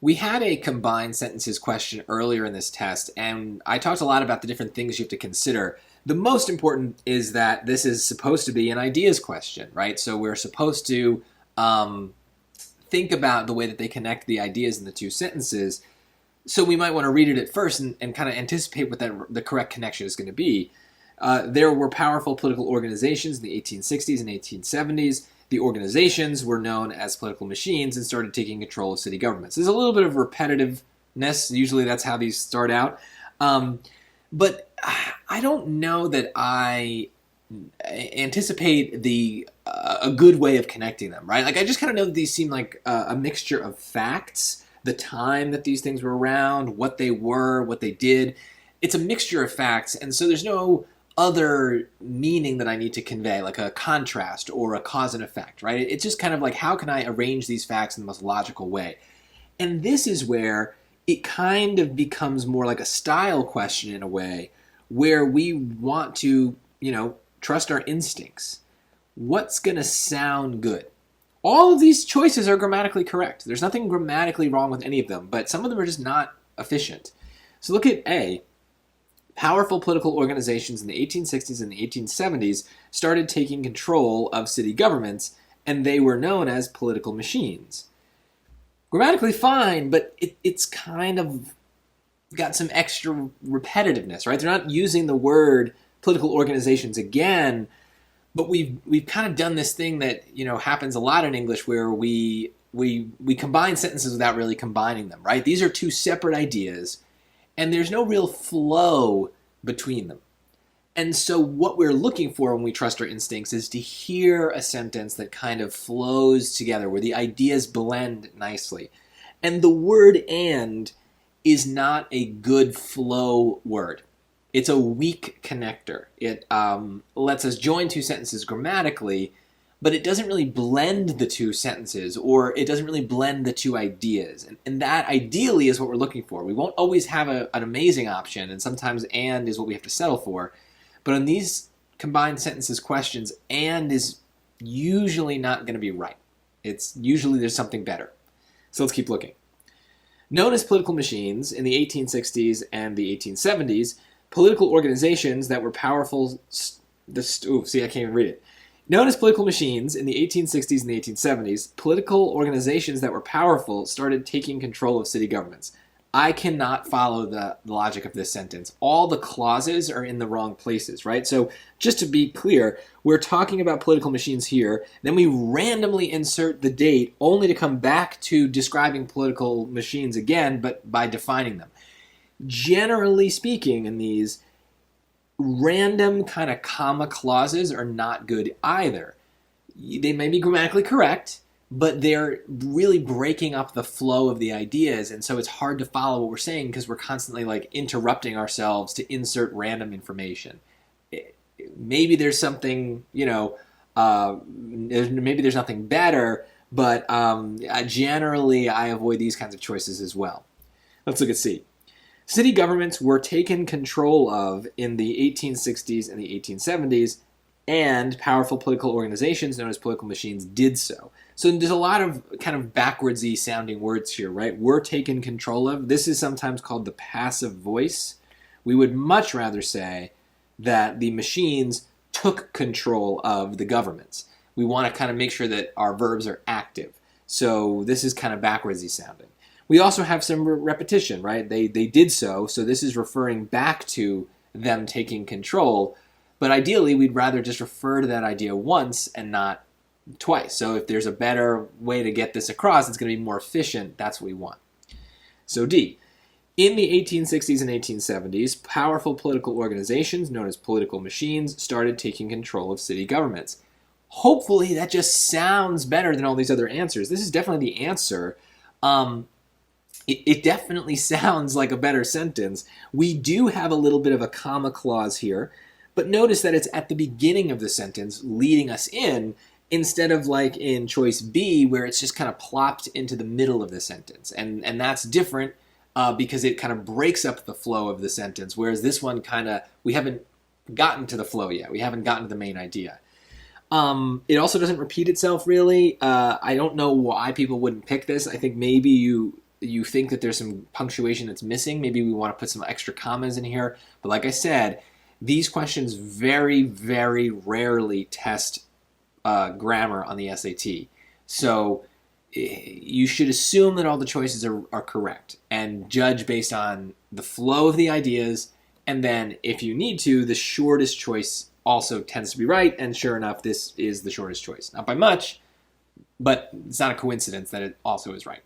We had a combined sentences question earlier in this test, and I talked a lot about the different things you have to consider. The most important is that this is supposed to be an ideas question, right? So we're supposed to think about the way that they connect the ideas in the two sentences. So we might want to read it at first and kind of anticipate what the correct connection is going to be. There were powerful political organizations in the 1860s and 1870s. The organizations were known as political machines and started taking control of city governments. There's a little bit of repetitiveness. Usually that's how these start out. But I don't know that I anticipate a good way of connecting them, right? Like I just kind of know that these seem like a mixture of facts, the time that these things were around, what they were, what they did. It's a mixture of facts, and so there's no other meaning that I need to convey, like a contrast or a cause and effect, right? It's just kind of like, how can I arrange these facts in the most logical way? And this is where it kind of becomes more like a style question in a way, where we want to, trust our instincts. What's going to sound good? All of these choices are grammatically correct. There's nothing grammatically wrong with any of them, but some of them are just not efficient. So look at A. Powerful political organizations in the 1860s and the 1870s started taking control of city governments, and they were known as political machines. Grammatically fine, but it's kind of got some extra repetitiveness, right? They're not using the word political organizations again, but we've kind of done this thing that happens a lot in English, where we combine sentences without really combining them, right? These are two separate ideas, and there's no real flow between them. And so what we're looking for when we trust our instincts is to hear a sentence that kind of flows together, where the ideas blend nicely. And the word "and" is not a good flow word. It's a weak connector. It lets us join two sentences grammatically, but it doesn't really blend the two sentences, or it doesn't really blend the two ideas. And that ideally is what we're looking for. We won't always have an amazing option, and sometimes "and" is what we have to settle for. But on these combined sentences questions, "and" is usually not going to be right. It's usually there's something better. So let's keep looking. Known as political machines in the 1860s and the 1870s, political organizations that were powerful... I can't even read it. Known as political machines in the 1860s and the 1870s, political organizations that were powerful started taking control of city governments. I cannot follow the logic of this sentence. All the clauses are in the wrong places, right? So just to be clear, we're talking about political machines here, then we randomly insert the date only to come back to describing political machines again, but by defining them. Generally speaking, in these, random kind of comma clauses are not good either. They may be grammatically correct, but they're really breaking up the flow of the ideas, and so it's hard to follow what we're saying because we're constantly interrupting ourselves to insert random information. Maybe there's something, maybe there's nothing better, but generally I avoid these kinds of choices as well. Let's look at C. City governments were taken control of in the 1860s and the 1870s, and powerful political organizations known as political machines did so. So there's a lot of kind of backwardsy sounding words here, right? Were taken control of. This is sometimes called the passive voice. We would much rather say that the machines took control of the governments. We want to kind of make sure that our verbs are active. So this is kind of backwardsy sounding. We also have some repetition, right? They did so this is referring back to them taking control. But ideally, we'd rather just refer to that idea once and not twice. So if there's a better way to get this across, it's going to be more efficient. That's what we want. So D. In the 1860s and 1870s, powerful political organizations known as political machines started taking control of city governments. Hopefully, that just sounds better than all these other answers. This is definitely the answer. It definitely sounds like a better sentence. We do have a little bit of a comma clause here, but notice that it's at the beginning of the sentence leading us in, instead of like in choice B, where it's just kind of plopped into the middle of the sentence. And that's different because it kind of breaks up the flow of the sentence, whereas this one we haven't gotten to the flow yet. We haven't gotten to the main idea. It also doesn't repeat itself really. I don't know why people wouldn't pick this. I think maybe you think that there's some punctuation that's missing, maybe we want to put some extra commas in here. But like I said, these questions very, very rarely test grammar on the SAT. So you should assume that all the choices are correct and judge based on the flow of the ideas. And then if you need to, the shortest choice also tends to be right. And sure enough, this is the shortest choice. Not by much, but it's not a coincidence that it also is right.